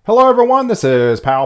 Hello everyone, this is POW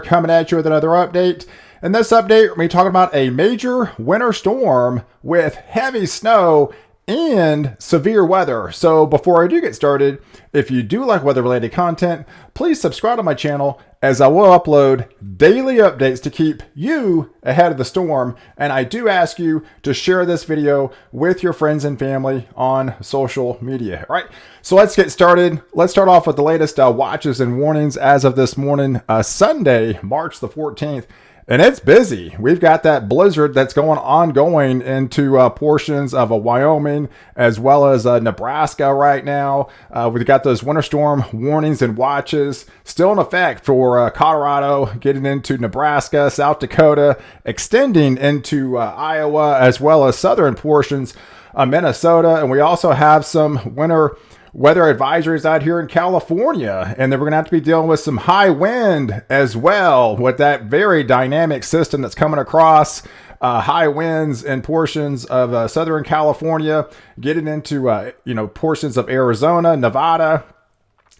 coming at you with another update. In this update, we're going to be talking about a major winter storm with heavy snow and severe weather. So before I do get started, if you do like weather-related content, please subscribe to my channel as I will upload daily updates to keep you ahead of the storm. And I do ask you to share this video with your friends and family on social media. All right, so let's get started. Let's start off with the latest watches and warnings as of this morning, Sunday, March the 14th. And it's busy. We've got that blizzard that's ongoing into portions of Wyoming as well as Nebraska right now. We've got those winter storm warnings and watches still in effect for Colorado, getting into Nebraska, South Dakota, extending into Iowa as well as southern portions of Minnesota. And we also have some winter weather advisories out here in California, and then we're going to have to be dealing with some high wind as well with that very dynamic system that's coming across. High winds in portions of Southern California, getting into portions of Arizona, Nevada,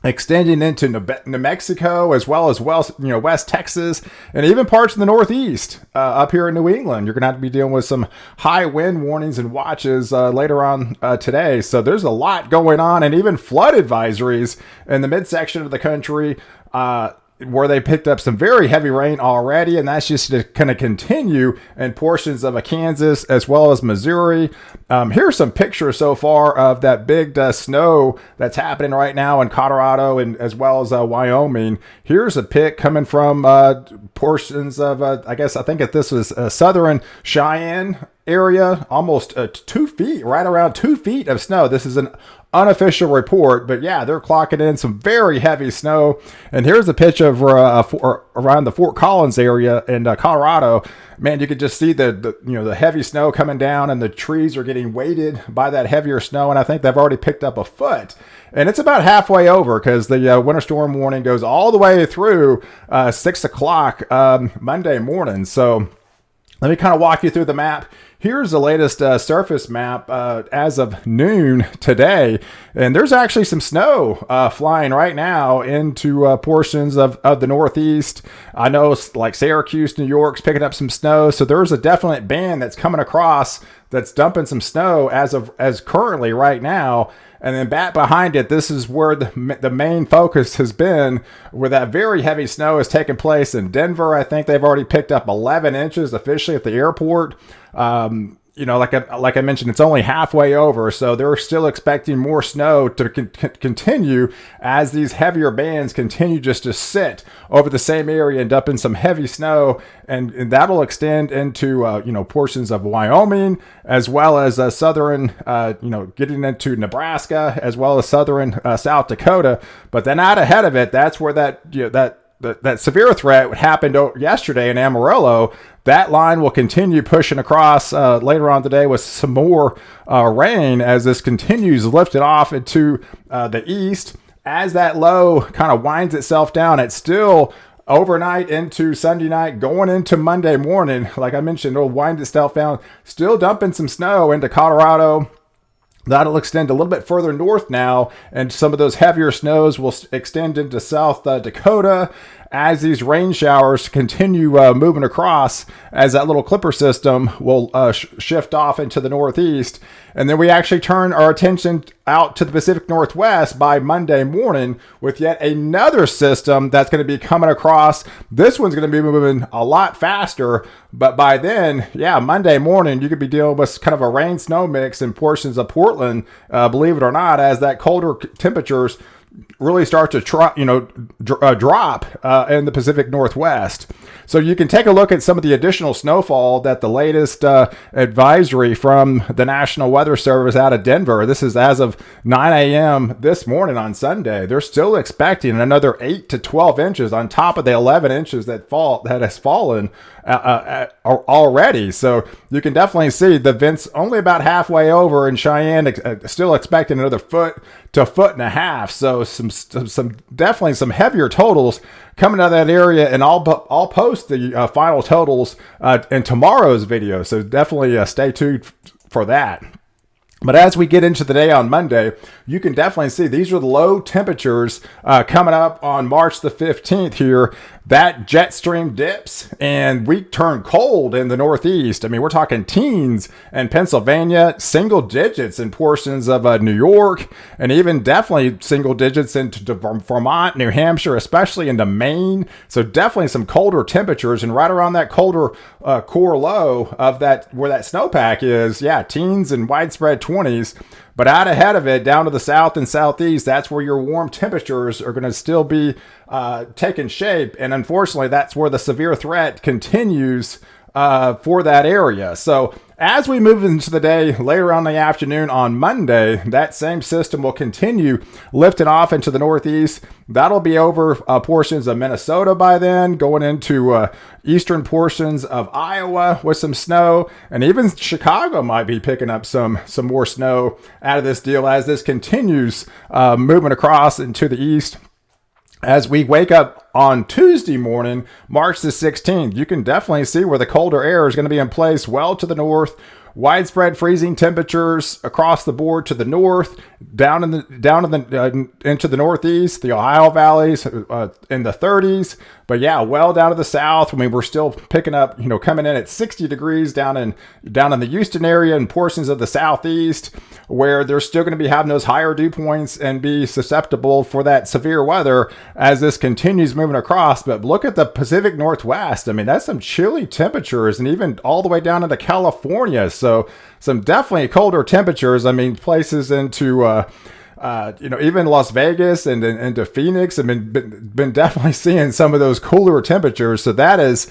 extending into New Mexico as well as West Texas, and even parts of the Northeast up here in New England. You're going to have to be dealing with some high wind warnings and watches later on today. So there's a lot going on, and even flood advisories in the midsection of the country where they picked up some very heavy rain already, and that's just going to continue in portions of Kansas as well as Missouri. Here's some pictures so far of that big snow that's happening right now in Colorado and as well as Wyoming. Here's a pic coming from portions of, I think this was southern Cheyenne area, almost 2 feet, right around 2 feet of snow. This is an unofficial report, but yeah, they're clocking in some very heavy snow. And here's a picture of around the Fort Collins area in Colorado. Man, you could just see the heavy snow coming down, and the trees are getting weighted by that heavier snow. And I think they've already picked up a foot. And it's about halfway over because the winter storm warning goes all the way through 6 o'clock Monday morning. So let me kind of walk you through the map. Here's the latest surface map as of noon today. And there's actually some snow flying right now into portions of the Northeast. I know like Syracuse, New York's picking up some snow. So there's a definite band that's coming across that's dumping some snow as currently right now. And then back behind it, this is where the main focus has been, where that very heavy snow is taking place in Denver. I think they've already picked up 11 inches officially at the airport. Like I mentioned, it's only halfway over, so they're still expecting more snow to continue as these heavier bands continue just to sit over the same area and dump in some heavy snow, and that'll extend into portions of Wyoming as well as southern, getting into Nebraska as well as southern South Dakota. But then out ahead of it, that's where that severe threat happened yesterday in Amarillo. That line will continue pushing across later on today with some more rain as this continues lifting off into the east. As that low kind of winds itself down, it's still overnight into Sunday night, going into Monday morning. Like I mentioned, it'll wind itself down, still dumping some snow into Colorado. That'll extend a little bit further north now, and some of those heavier snows will extend into South Dakota as these rain showers continue moving across, as that little clipper system will shift off into the northeast. And then we actually turn our attention out to the Pacific Northwest by Monday morning with yet another system that's going to be coming across. This one's going to be moving a lot faster, but by then, Monday morning, you could be dealing with kind of a rain-snow mix in portions of Portland, believe it or not, as that colder temperatures really start to drop in the Pacific Northwest. So you can take a look at some of the additional snowfall that the latest advisory from the National Weather Service out of Denver. This is as of 9 a.m. this morning on Sunday. They're still expecting another 8 to 12 inches on top of the 11 inches that has fallen already. So you can definitely see the vents only about halfway over in Cheyenne, still expecting another foot to a foot and a half. So some definitely some heavier totals coming out of that area, and I'll post the final totals in tomorrow's video. So definitely stay tuned for that. But as we get into the day on Monday, you can definitely see these are the low temperatures coming up on March the 15th here. That jet stream dips and we turn cold in the Northeast. I mean, we're talking teens in Pennsylvania, single digits in portions of New York, and even definitely single digits into Vermont, New Hampshire, especially into Maine. So definitely some colder temperatures, and right around that colder core low of that where that snowpack is, yeah, teens and widespread 20s. But out ahead of it, down to the south and southeast, that's where your warm temperatures are going to still be taking shape. And unfortunately, that's where the severe threat continues for that area. So as we move into the day later on in the afternoon on Monday, that same system will continue lifting off into the northeast. That'll be over portions of Minnesota by then, going into eastern portions of Iowa with some snow, and even Chicago might be picking up some more snow out of this deal as this continues moving across into the east. As we wake up on Tuesday morning, March the 16th, you can definitely see where the colder air is going to be in place well to the north. Widespread freezing temperatures across the board to the north, down into the northeast, the Ohio valleys in the 30s. But yeah, well down to the south. I mean, we're still picking up, coming in at 60 degrees down in the Houston area and portions of the southeast, where they're still going to be having those higher dew points and be susceptible for that severe weather as this continues moving across. But look at the Pacific Northwest. I mean, that's some chilly temperatures, and even all the way down into California. So some definitely colder temperatures. I mean, places into even Las Vegas and into Phoenix have been definitely seeing some of those cooler temperatures. So that is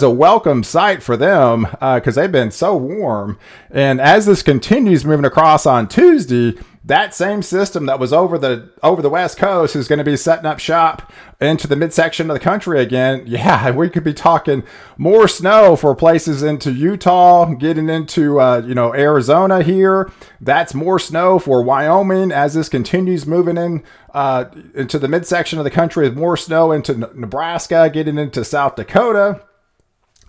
a welcome sight for them because they've been so warm. And as this continues moving across on Tuesday, that same system that was over the West Coast is going to be setting up shop into the midsection of the country again. Yeah, we could be talking more snow for places into Utah, getting into Arizona here. That's more snow for Wyoming as this continues moving in into the midsection of the country. More snow into Nebraska, getting into South Dakota,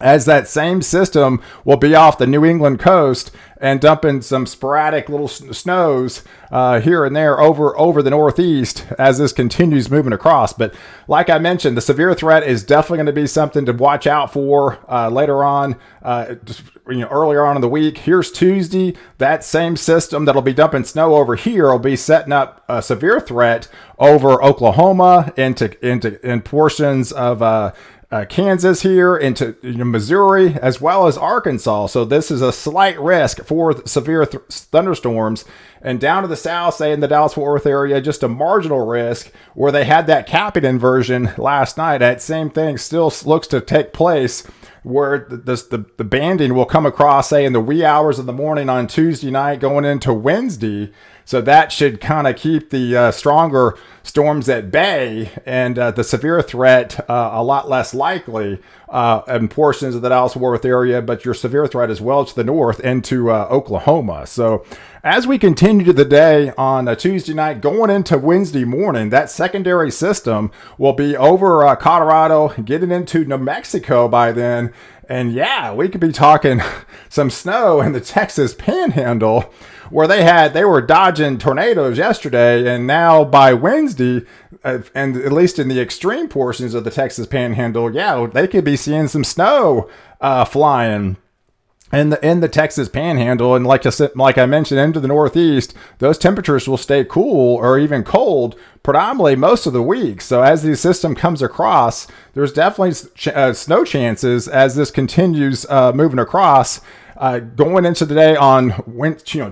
as that same system will be off the New England coast and dumping some sporadic little snows here and there over the northeast as this continues moving across. But like I mentioned, the severe threat is definitely going to be something to watch out for later on, earlier on in the week. Here's Tuesday. That same system that'll be dumping snow over here will be setting up a severe threat over Oklahoma into portions of Kansas here into Missouri as well as Arkansas. So this is a slight risk for severe thunderstorms. And down to the south, say in the Dallas-Fort Worth area, just a marginal risk where they had that capping inversion last night. That same thing still looks to take place where the banding will come across, say, in the wee hours of the morning on Tuesday night going into Wednesday. So that should kind of keep the stronger storms at bay and the severe threat a lot less likely in portions of the Dallas-Fort Worth area, but your severe threat is well to the north into Oklahoma. So as we continue to the day on a Tuesday night going into Wednesday morning, that secondary system will be over Colorado, getting into New Mexico by then. And yeah, we could be talking some snow in the Texas Panhandle, where they were dodging tornadoes yesterday, and now by Wednesday, and at least in the extreme portions of the Texas Panhandle, yeah, they could be seeing some snow flying in the Texas Panhandle. And like I mentioned, into the Northeast, those temperatures will stay cool or even cold predominantly most of the week. So as the system comes across, there's definitely snow chances as this continues moving across. Going into the day on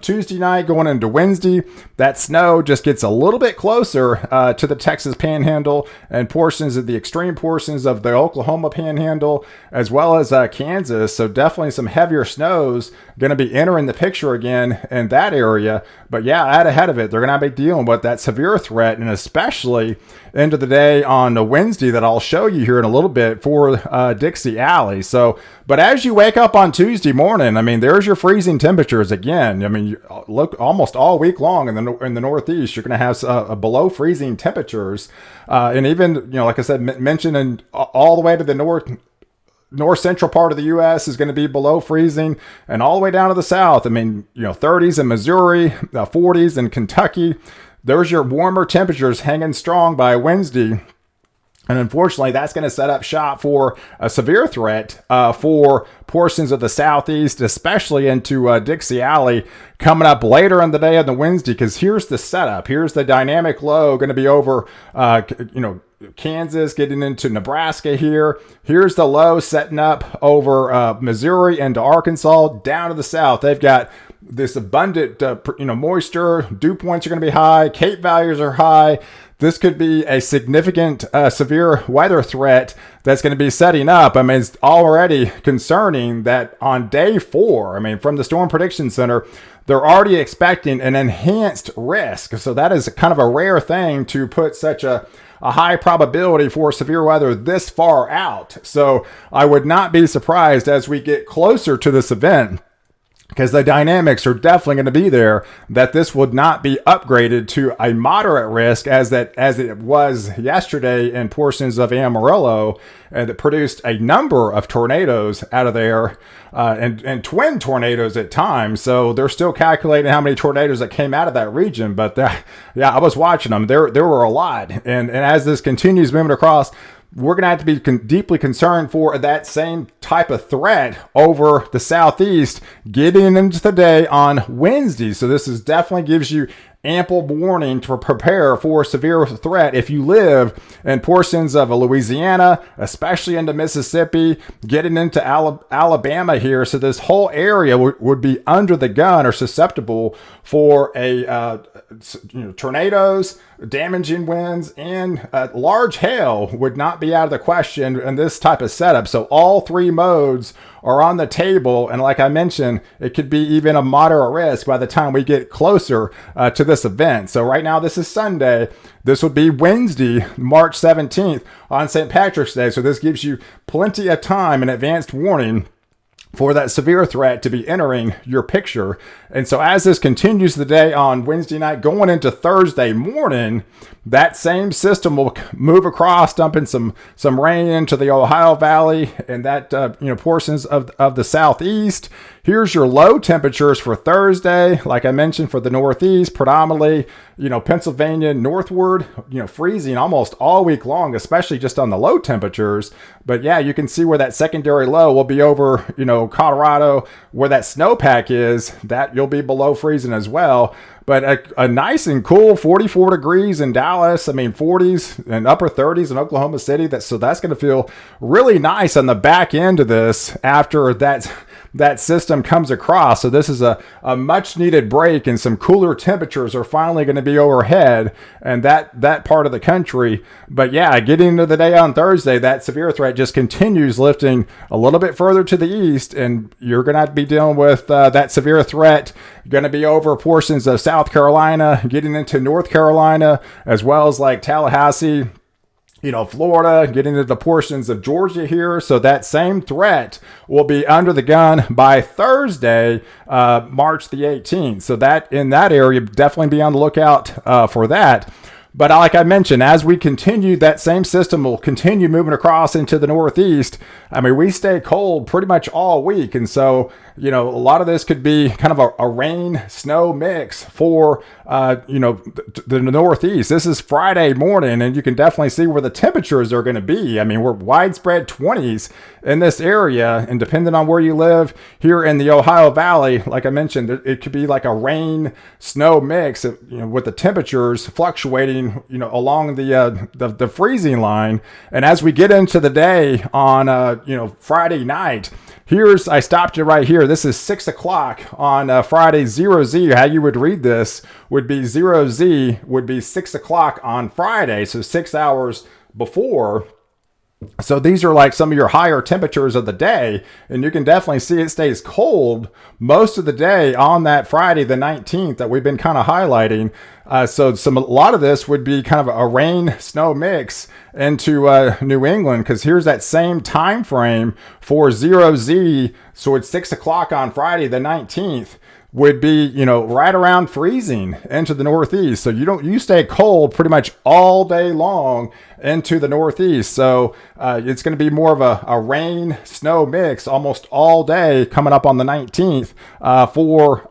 Tuesday night, going into Wednesday, that snow just gets a little bit closer to the Texas Panhandle and portions of the extreme portions of the Oklahoma Panhandle, as well as Kansas. So definitely some heavier snows going to be entering the picture again in that area. But yeah, out ahead of it, they're going to be dealing with that severe threat, and especially into the day on a Wednesday that I'll show you here in a little bit for Dixie Alley. So, but as you wake up on Tuesday morning, I mean, there's your freezing temperatures again. I mean, you look almost all week long in the Northeast, you're going to have below freezing temperatures, and even like I said, mentioning all the way to the north central part of the U.S. is going to be below freezing, and all the way down to the south. I mean, 30s in Missouri, 40s in Kentucky. There's your warmer temperatures hanging strong by Wednesday. And unfortunately, that's going to set up shop for a severe threat for portions of the southeast, especially into Dixie Alley, coming up later in the day on the Wednesday. Because here's the setup. Here's the dynamic low going to be over, Kansas, getting into Nebraska here. Here's the low setting up over Missouri into Arkansas, down to the south. They've got this abundant, moisture. Dew points are going to be high. Cape values are high. This could be a significant severe weather threat that's going to be setting up. I mean, it's already concerning that on day 4, I mean, from the Storm Prediction Center, they're already expecting an enhanced risk. So that is kind of a rare thing to put such a high probability for severe weather this far out. So I would not be surprised as we get closer to this event, because the dynamics are definitely going to be there, that this would not be upgraded to a moderate risk as it was yesterday in portions of Amarillo, and that produced a number of tornadoes out of there, and twin tornadoes at times. So they're still calculating how many tornadoes that came out of that region. But I was watching them. There were a lot. And as this continues moving across, we're going to have to be deeply concerned for that same type of threat over the southeast getting into the day on Wednesday. So this definitely gives you ample warning to prepare for a severe threat if you live in portions of Louisiana, especially into Mississippi, getting into Alabama here. So this whole area would be under the gun or susceptible for tornadoes, damaging winds, and large hail would not be out of the question in this type of setup. So all 3 modes are on the table, and like I mentioned, it could be even a moderate risk by the time we get closer to this event. So right now, this is Sunday. This would be Wednesday, March 17th on St. Patrick's Day. So this gives you plenty of time and advanced warning for that severe threat to be entering your picture. And so as this continues the day on Wednesday night, going into Thursday morning, that same system will move across, dumping some rain into the Ohio Valley and that portions of the southeast. Here's your low temperatures for Thursday. Like I mentioned, for the northeast, predominantly, Pennsylvania northward, freezing almost all week long, especially just on the low temperatures. But yeah, you can see where that secondary low will be over, Colorado, where that snowpack is, that you'll be below freezing as well. But a nice and cool 44 degrees in Dallas. I mean, 40s and upper 30s in Oklahoma City. So that's going to feel really nice on the back end of this after that system comes across. So this is a much needed break, and some cooler temperatures are finally going to be overhead and that part of the country. But yeah, getting into the day on Thursday, that severe threat just continues lifting a little bit further to the east, and you're going to have to be dealing with that severe threat going to be over portions of South Carolina, getting into North Carolina, as well as like Tallahassee, Florida, getting into the portions of Georgia here. So that same threat will be under the gun by Thursday, March the 18th. So that in that area, definitely be on the lookout for that. But like I mentioned, as we continue, that same system will continue moving across into the northeast. I mean, we stay cold pretty much all week. And so, a lot of this could be kind of a rain snow mix for, the northeast. This is Friday morning, and you can definitely see where the temperatures are going to be. I mean, we're widespread 20s in this area, and depending on where you live here in the Ohio Valley, like I mentioned, it could be like a rain snow mix, with the temperatures fluctuating, along the freezing line. And as we get into the day on, Friday night, I stopped you right here. This is 6 o'clock on Friday. 0Z, how you would read this would be 0Z would be 6 o'clock on Friday. So 6 hours before. So these are like some of your higher temperatures of the day, and you can definitely see it stays cold most of the day on that Friday, the 19th, that we've been kind of highlighting. So a lot of this would be kind of a rain snow mix into New England, because here's that same time frame for 0Z. So it's 6 o'clock on Friday, the 19th. would be, right around freezing into the Northeast. So you stay cold pretty much all day long into the Northeast. So it's going to be more of a rain snow mix almost all day coming up on the 19th for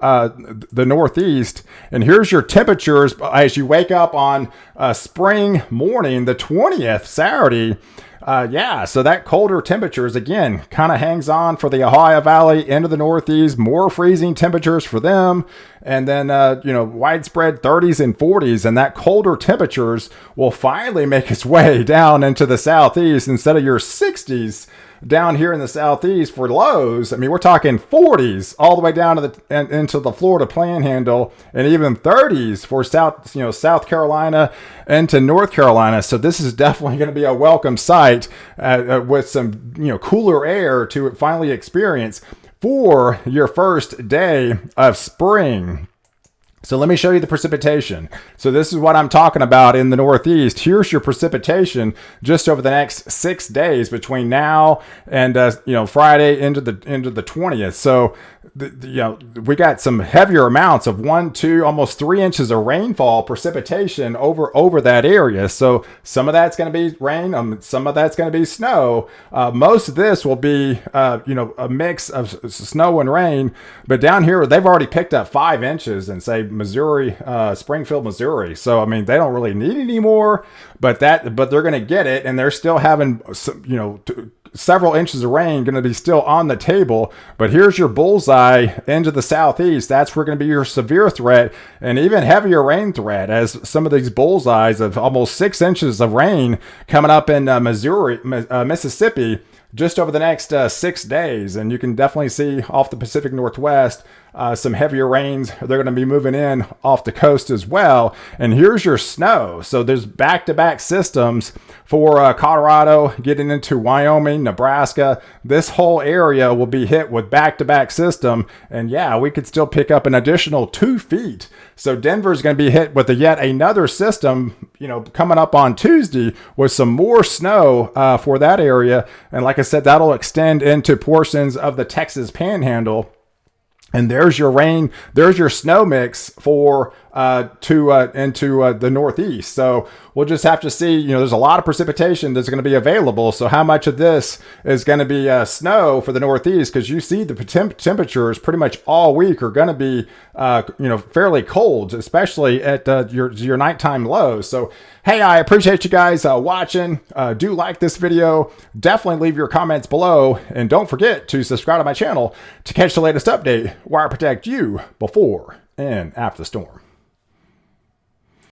the Northeast. And here's your temperatures as you wake up on spring morning, the 20th, Saturday. So that colder temperatures, again, kind of hangs on for the Ohio Valley into the Northeast, more freezing temperatures for them. And then, widespread 30s and 40s. And that colder temperatures will finally make its way down into the Southeast instead of your 60s down here in the Southeast for lows. I mean, we're talking 40s all the way down to into the Florida Panhandle, and even 30s for South Carolina and to North Carolina. So this is definitely going to be a welcome sight with some cooler air to finally experience for your first day of spring. So let me show you the precipitation. So this is what I'm talking about in the Northeast. Here's your precipitation just over the next 6 days between now and Friday into the 20th. So we got some heavier amounts of 1, 2, almost 3 inches of rainfall precipitation over that area. So some of that's going to be rain, some of that's going to be snow. Most of this will be a mix of snow and rain. But down here they've already picked up 5 inches in say Missouri, Springfield, Missouri. So I mean they don't really need any more, but they're going to get it, and they're still having several inches of rain going to be still on the table. But here's your bullseye into the Southeast. That's where going to be your severe threat and even heavier rain threat, as some of these bullseyes of almost 6 inches of rain coming up in Mississippi just over the next 6 days. And you can definitely see off the Pacific Northwest some heavier rains. They're going to be moving in off the coast as well. And here's your snow. So there's back-to-back systems for Colorado, getting into Wyoming, Nebraska. This whole area will be hit with back-to-back system. And we could still pick up an additional 2 feet. So Denver's going to be hit with yet another system, coming up on Tuesday with some more snow for that area. And like I said, that'll extend into portions of the Texas Panhandle. And there's your rain, there's your snow mix for into the Northeast. So we'll just have to see, there's a lot of precipitation that's going to be available. So how much of this is going to be snow for the Northeast? Because you see the temperatures pretty much all week are going to be, fairly cold, especially at your nighttime lows. So, hey, I appreciate you guys watching. Do like this video. Definitely leave your comments below. And don't forget to subscribe to my channel to catch the latest update where I protect you before and after the storm.